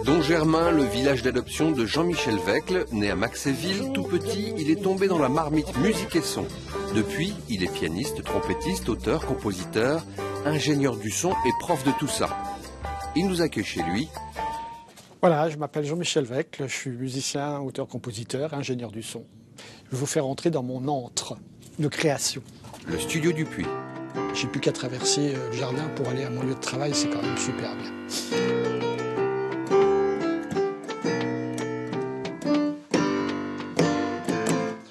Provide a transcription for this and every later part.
Don Germain, le village d'adoption de Jean-Michel Weckl, né à Maxéville, tout petit, il est tombé dans la marmite musique et son. Depuis, il est pianiste, trompettiste, auteur, compositeur, ingénieur du son et prof de tout ça. Il nous accueille chez lui. Voilà, je m'appelle Jean-Michel Weckl, je suis musicien, auteur, compositeur, ingénieur du son. Je vais vous faire entrer dans mon antre de création. Le studio du Puy. J'ai plus qu'à traverser le jardin pour aller à mon lieu de travail, c'est quand même super bien.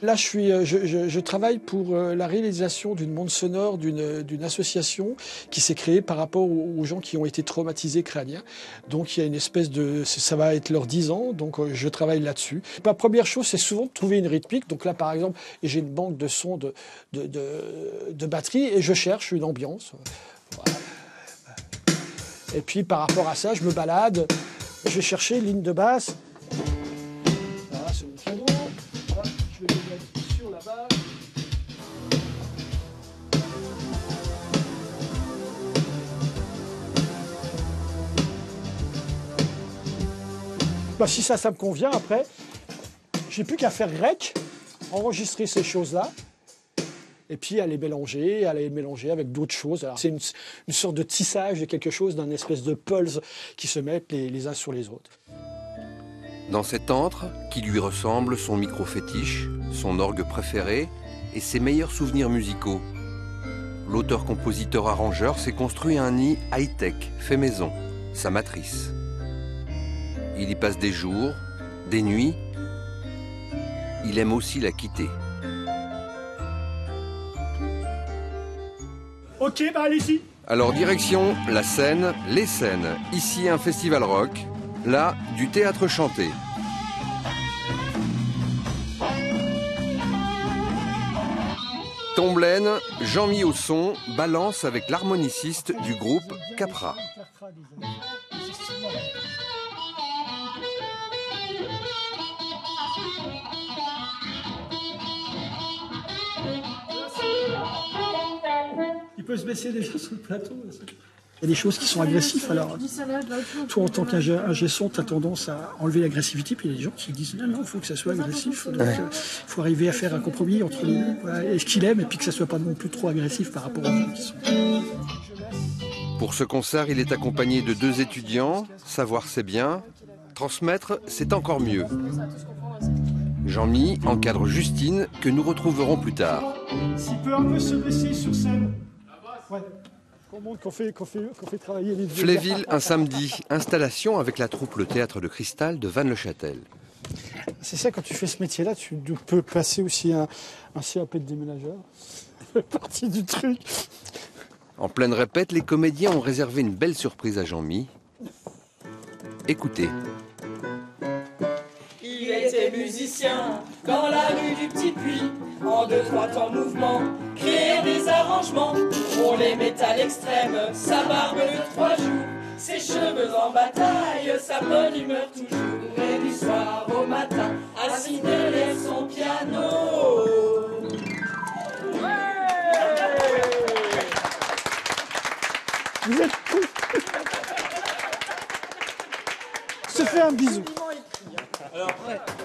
Là, je travaille pour la réalisation d'une bande sonore d'une association qui s'est créée par rapport aux gens qui ont été traumatisés crâniens. Donc, il y a une espèce de... Ça va être leurs 10 ans, donc je travaille là-dessus. Ma première chose, c'est souvent de trouver une rythmique. Donc là, par exemple, j'ai une banque de sons de batterie et je cherche une ambiance. Voilà. Et puis, par rapport à ça, je me balade. Je vais chercher une ligne de basse. Voilà, c'est mon piano. Voilà, je vais mettre sur la basse. Bah, si ça me convient, après, j'ai plus qu'à faire rec, enregistrer ces choses-là, et puis aller mélanger avec d'autres choses. C'est une sorte de tissage de quelque chose, d'un espèce de pulse qui se mettent les uns sur les autres. Dans cet antre, qui lui ressemble, son micro fétiche, son orgue préféré et ses meilleurs souvenirs musicaux. L'auteur-compositeur-arrangeur s'est construit un nid high-tech, fait maison, sa matrice. Il y passe des jours, des nuits. Il aime aussi la quitter. Ok, bah allez-y. Alors direction la scène, les scènes. Ici un festival rock, là du théâtre chanté. Tomblaine, Jean-Mi au son, balance avec l'harmoniciste du groupe Capra. Il peut se baisser déjà sur le plateau. Il y a des choses qui sont agressives. Alors, toi, en tant qu'ingé son, tu as tendance à enlever l'agressivité. Puis il y a des gens qui disent non, il faut que ça soit agressif. Donc, il faut arriver à faire un compromis entre ce qu'il aime et puis que ça ne soit pas non plus trop agressif par rapport aux gens qui sont. Pour ce concert, il est accompagné de 2 étudiants. Savoir, c'est bien. Transmettre, c'est encore mieux. Jean-Mi encadre Justine, que nous retrouverons plus tard. S'il peut un peu se baisser sur scène. Ouais. Qu'on fait travailler les deux. Fléville, un samedi. Installation avec la troupe Le Théâtre de Cristal de Vannes-le-Châtel. C'est ça, quand tu fais ce métier-là, tu peux passer aussi un CAP de déménageur. Ça fait partie du truc. En pleine répète, les comédiens ont réservé une belle surprise à Jean-Mi. Écoutez. Il était musicien dans la rue du Petit Puy, en 2-3 temps mouvement, créer des arrangements. On les met à l'extrême, sa barbe de 3 jours, ses cheveux en bataille, sa bonne humeur toujours. Et du soir au matin, assis derrière son piano. Vous êtes cool. Se fait un bisou.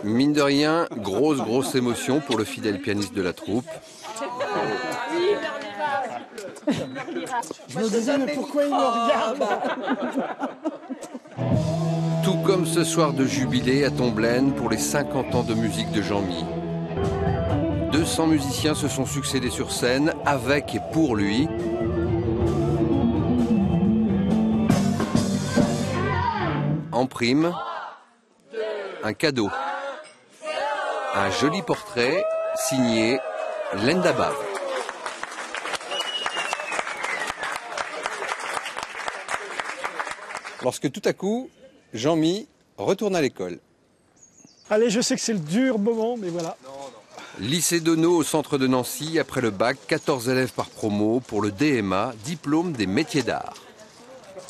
Mine de rien, grosse émotion pour le fidèle pianiste de la troupe. Je me disais, mais pourquoi il me regarde? Tout comme ce soir de jubilé à Tomblaine pour les 50 ans de musique de Jean-Mi. 200 musiciens se sont succédés sur scène, avec et pour lui. En prime, un cadeau. Un joli portrait signé Lenda Bave. Lorsque tout à coup, Jean-Mi retourne à l'école. Allez, je sais que c'est le dur moment, mais voilà. Lycée Donau au centre de Nancy, après le bac, 14 élèves par promo pour le DMA, diplôme des métiers d'art.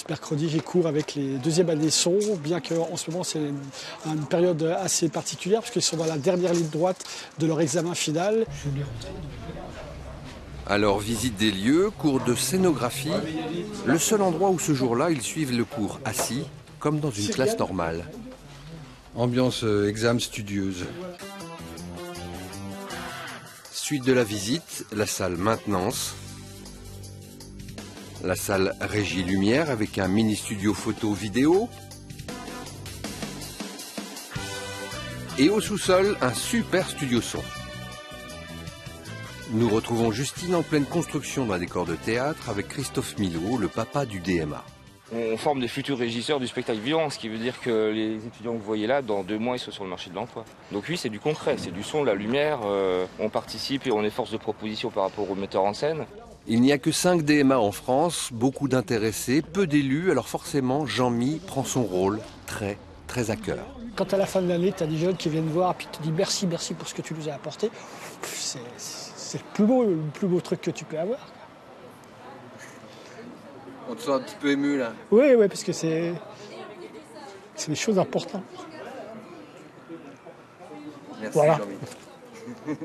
Mercredi, j'ai cours avec les 2e années son, bien qu'en ce moment, c'est une période assez particulière, parce qu'ils sont dans la dernière ligne droite de leur examen final. Alors, visite des lieux, cours de scénographie, le seul endroit où ce jour-là, ils suivent le cours assis, comme dans une classe normale. Ambiance exam studieuse. Suite de la visite, la salle maintenance. La salle régie lumière avec un mini studio photo vidéo. Et au sous-sol, un super studio son. Nous retrouvons Justine en pleine construction d'un décor de théâtre avec Christophe Milot, le papa du DMA. On forme des futurs régisseurs du spectacle vivant, ce qui veut dire que les étudiants que vous voyez là, dans 2 mois, ils sont sur le marché de l'emploi. Donc oui, c'est du concret, c'est du son, de la lumière, on participe et on est force de proposition par rapport aux metteurs en scène. Il n'y a que 5 DMA en France, beaucoup d'intéressés, peu d'élus, alors forcément Jean-Mi prend son rôle très à cœur. Quand à la fin de l'année, tu as des jeunes qui viennent voir et te disent merci pour ce que tu nous as apporté, c'est le plus beau truc que tu peux avoir. On te sent un petit peu ému là. Oui, parce que c'est des choses importantes. Merci voilà. Jean-Mi.